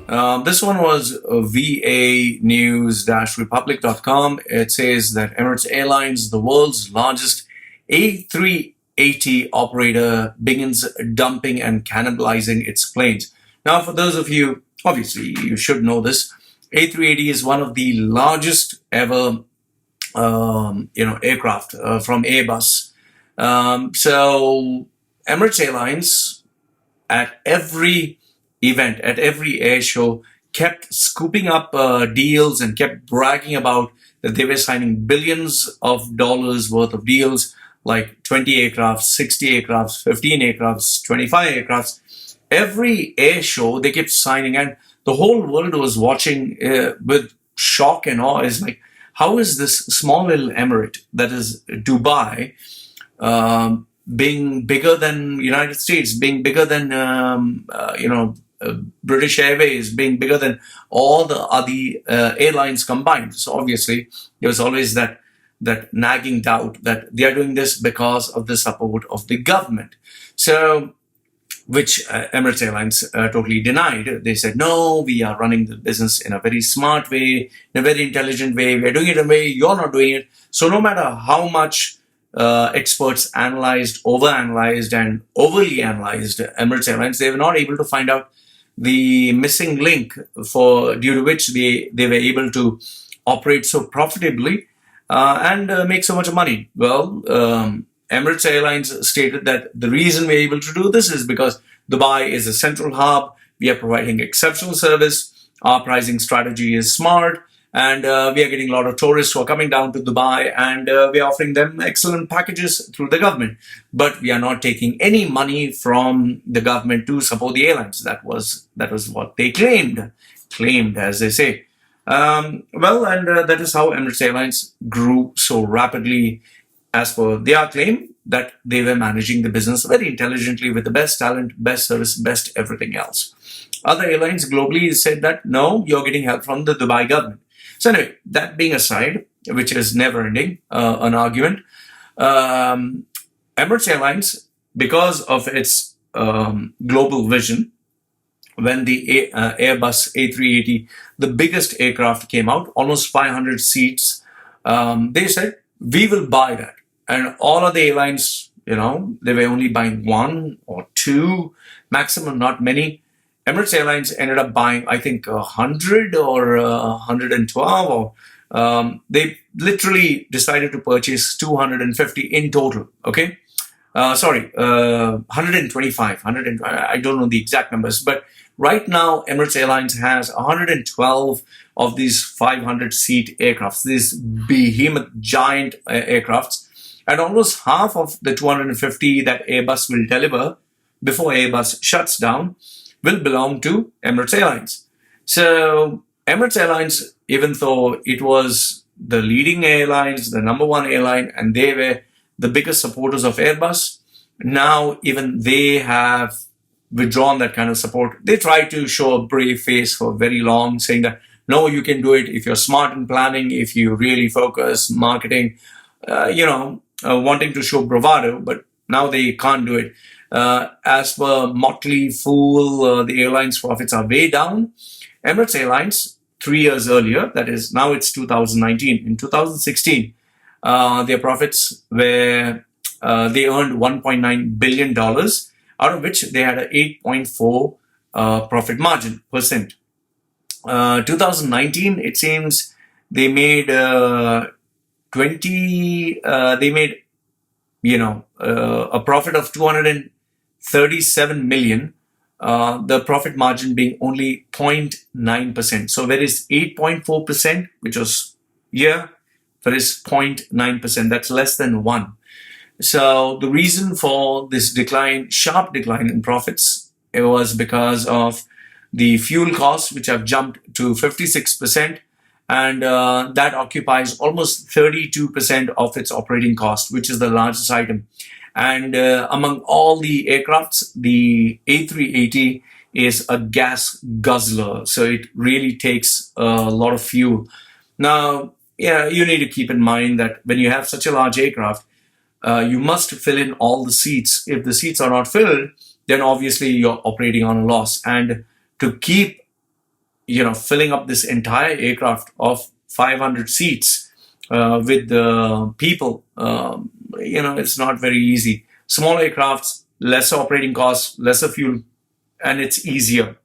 This one was va-news-republic.com. It says that Emirates Airlines, the world's largest A380 operator, begins dumping and cannibalizing its planes. Now, for those of you, obviously, you should know this. A380 is one of the largest ever, aircraft from Airbus. So Emirates Airlines at every event, at every air show, kept scooping up deals and kept bragging about that they were signing billions of dollars worth of deals, like 20 aircrafts, 60 aircrafts, 15 aircrafts, 25 aircrafts. Every air show they kept signing, and the whole world was watching with shock and awe. Is like, how is this small little emirate, that is Dubai, being bigger than United States, being bigger than British Airways, being bigger than all the other airlines combined? So obviously there was always that nagging doubt that they are doing this because of the support of the government. So which Emirates Airlines totally denied. They said, no, we are running the business in a very smart way, in a very intelligent way. We are doing it in a way you're not doing it. So no matter how much experts analyzed, overanalyzed, and overly analyzed Emirates Airlines, they were not able to find out the missing link due to which they were able to operate so profitably and make so much money. Well, Emirates Airlines stated that the reason we're able to do this is because Dubai is a central hub. We are providing exceptional service. Our pricing strategy is smart. And we are getting a lot of tourists who are coming down to Dubai, and we are offering them excellent packages through the government. But we are not taking any money from the government to support the airlines. That was what they claimed, as they say. That is how Emirates Airlines grew so rapidly, as per their claim, that they were managing the business very intelligently with the best talent, best service, best everything else. Other airlines globally said that, no, you're getting help from the Dubai government. So anyway, that being aside, which is never ending, an argument, Emirates Airlines, because of its global vision, when the Airbus A380, the biggest aircraft, came out, almost 500 seats, they said, we will buy that. And all of the airlines, they were only buying one or two, maximum, not many. Emirates Airlines ended up buying, I think, 100 or 112, or they literally decided to purchase 250 in total. Okay, 125, I don't know the exact numbers, but right now Emirates Airlines has 112 of these 500-seat aircrafts, these behemoth giant aircrafts, and almost half of the 250 that Airbus will deliver before Airbus shuts down will belong to Emirates Airlines. So Emirates Airlines, even though it was the leading airlines, the number one airline, and they were the biggest supporters of Airbus, now even they have withdrawn that kind of support. They tried to show a brave face for very long, saying that, no, you can do it if you're smart in planning, if you really focus marketing, wanting to show bravado, but now they can't do it. As per Motley Fool, the airline's profits are way down. Emirates Airlines, 3 years earlier, that is, now it's 2019. In 2016, their profits were, they earned $1.9 billion, out of which they had an 8.4 profit margin percent. 2019, it seems they made a profit of 237 million, the profit margin being only 0.9%. So there is 8.4%, which was there is 0.9%. That's less than 1. So the reason for this sharp decline in profits, it was because of the fuel costs, which have jumped to 56%. And that occupies almost 32% of its operating cost, which is the largest item. And among all the aircrafts, the A380 is a gas guzzler. So it really takes a lot of fuel. Now, you need to keep in mind that when you have such a large aircraft, you must fill in all the seats. If the seats are not filled, then obviously you're operating on a loss. And to keep filling up this entire aircraft of 500 seats with people, it's not very easy. Small aircrafts, lesser operating costs, lesser fuel, and it's easier.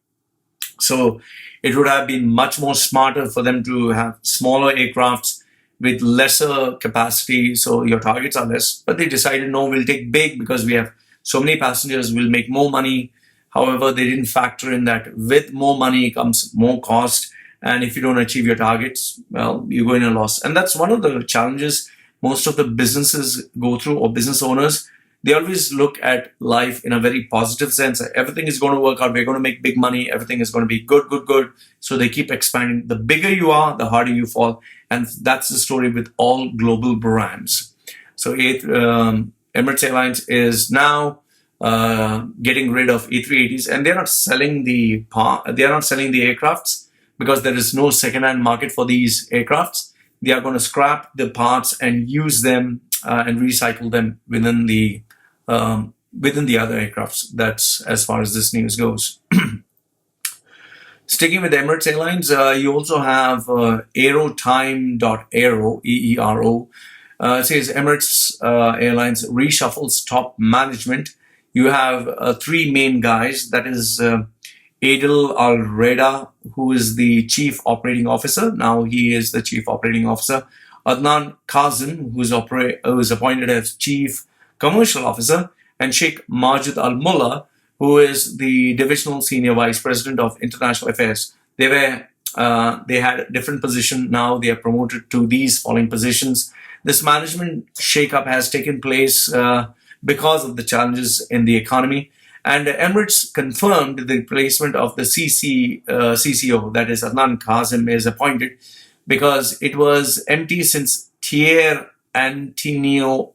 So it would have been much more smarter for them to have smaller aircrafts with lesser capacity. So your targets are less, but they decided, no, we'll take big because we have so many passengers, we'll make more money. However, they didn't factor in that with more money comes more cost. And if you don't achieve your targets, well, you go in a loss. And that's one of the challenges most of the businesses go through, or business owners. They always look at life in a very positive sense. Everything is going to work out. We're going to make big money. Everything is going to be good, good, good. So they keep expanding. The bigger you are, the harder you fall. And that's the story with all global brands. So Emirates Airlines is now getting rid of A380s, and they're not selling the aircrafts because there is no second-hand market for these aircrafts. They are going to scrap the parts and use them and recycle them within the other aircrafts. That's as far as this news goes. Sticking with Emirates Airlines, you also have aerotime.aero, EERO. It says Emirates Airlines reshuffles top management. You have three main guys. That is Adil Al-Reda, who is the Chief Operating Officer. Now he is the Chief Operating Officer. Adnan Kazim, who is appointed as Chief Commercial Officer. And Sheikh Majid Al-Mullah, who is the Divisional Senior Vice President of International Affairs. They had a different position. Now they are promoted to these following positions. This management shakeup has taken place because of the challenges in the economy. And Emirates confirmed the replacement of the CCO, that is Adnan Kazim, is appointed because it was empty since Thierry Antinori.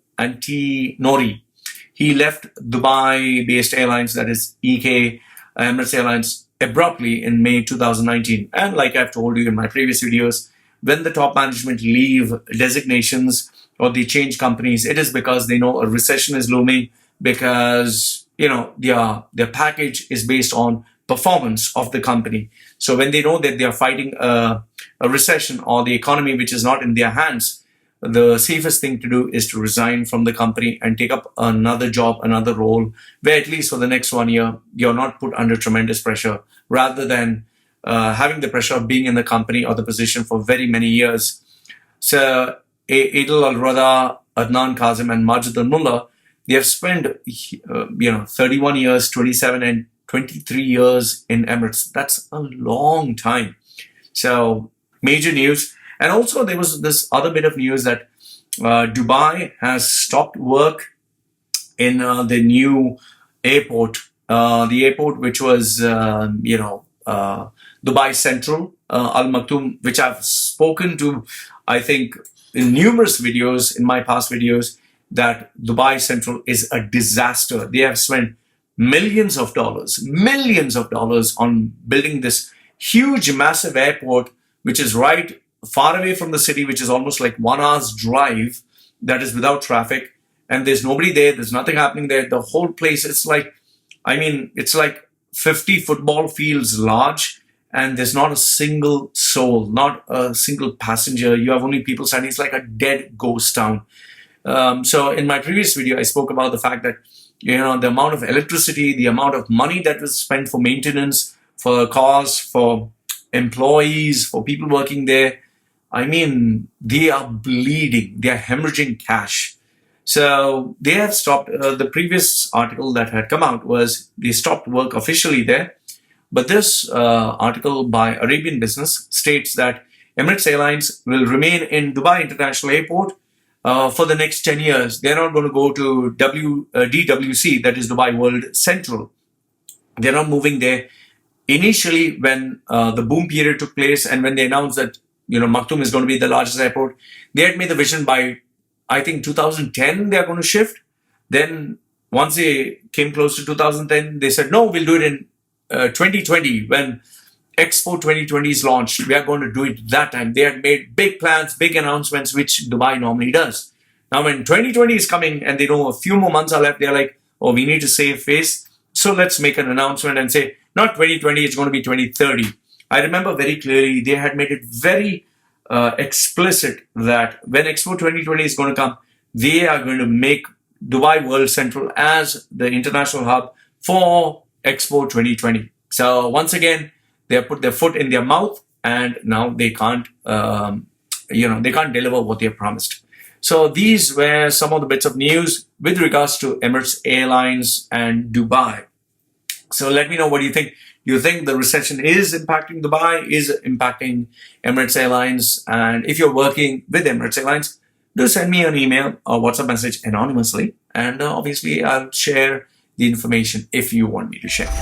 He left Dubai-based airlines, that is Emirates Airlines, abruptly in May 2019. And like I've told you in my previous videos, when the top management leave designations or they change companies, it is because they know a recession is looming, because their package is based on performance of the company. So when they know that they are fighting a recession or the economy which is not in their hands, the safest thing to do is to resign from the company and take up another job, another role, where at least for the next 1 year, you're not put under tremendous pressure, rather than having the pressure of being in the company or the position for very many years. So Adil Al-Rada, Adnan Kazim, and Majid Al-Mullah, they have spent 31 years, 27 and 23 years in Emirates. That's a long time. So major news. And also there was this other bit of news that Dubai has stopped work in the new airport, the airport which was, Dubai Central, Al Maktoum, which I've spoken to, I think, in numerous videos, in my past videos, that Dubai Central is a disaster. They have spent millions of dollars on building this huge, massive airport, which is right far away from the city, which is almost like 1 hour's drive, that is without traffic, and there's nobody there, there's nothing happening there. The whole place, it's like 50 football fields large, and there's not a single soul, not a single passenger. You have only people standing. It's like a dead ghost town. So in my previous video, I spoke about the fact that, the amount of electricity, the amount of money that was spent for maintenance, for cars, for employees, for people working there. They are bleeding. They are hemorrhaging cash. So they have stopped. The previous article that had come out was they stopped work officially there. But this article by Arabian Business states that Emirates Airlines will remain in Dubai International Airport for the next 10 years. They're not going to go to DWC, that is Dubai World Central. They're not moving there. Initially, when the boom period took place and when they announced that Maktoum is going to be the largest airport, they had made the vision by, I think, 2010 they are going to shift. Then once they came close to 2010, they said, no, we'll do it in 2020 when Expo 2020 is launched. We are going to do it that time. They had made big plans, big announcements, which Dubai normally does. Now, when 2020 is coming and they know a few more months are left, they're like, oh, we need to save face. So let's make an announcement and say, not 2020, it's going to be 2030. I remember very clearly they had made it very explicit that when Expo 2020 is going to come, they are going to make Dubai World Central as the international hub for Expo 2020. So once again, they have put their foot in their mouth, and now they can't, they can't deliver what they have promised. So these were some of the bits of news with regards to Emirates Airlines and Dubai. So let me know, what do you think? Do you think the recession is impacting Dubai, is impacting Emirates Airlines? And if you're working with Emirates Airlines, do send me an email or WhatsApp message anonymously. And obviously, I'll share the information if you want me to share.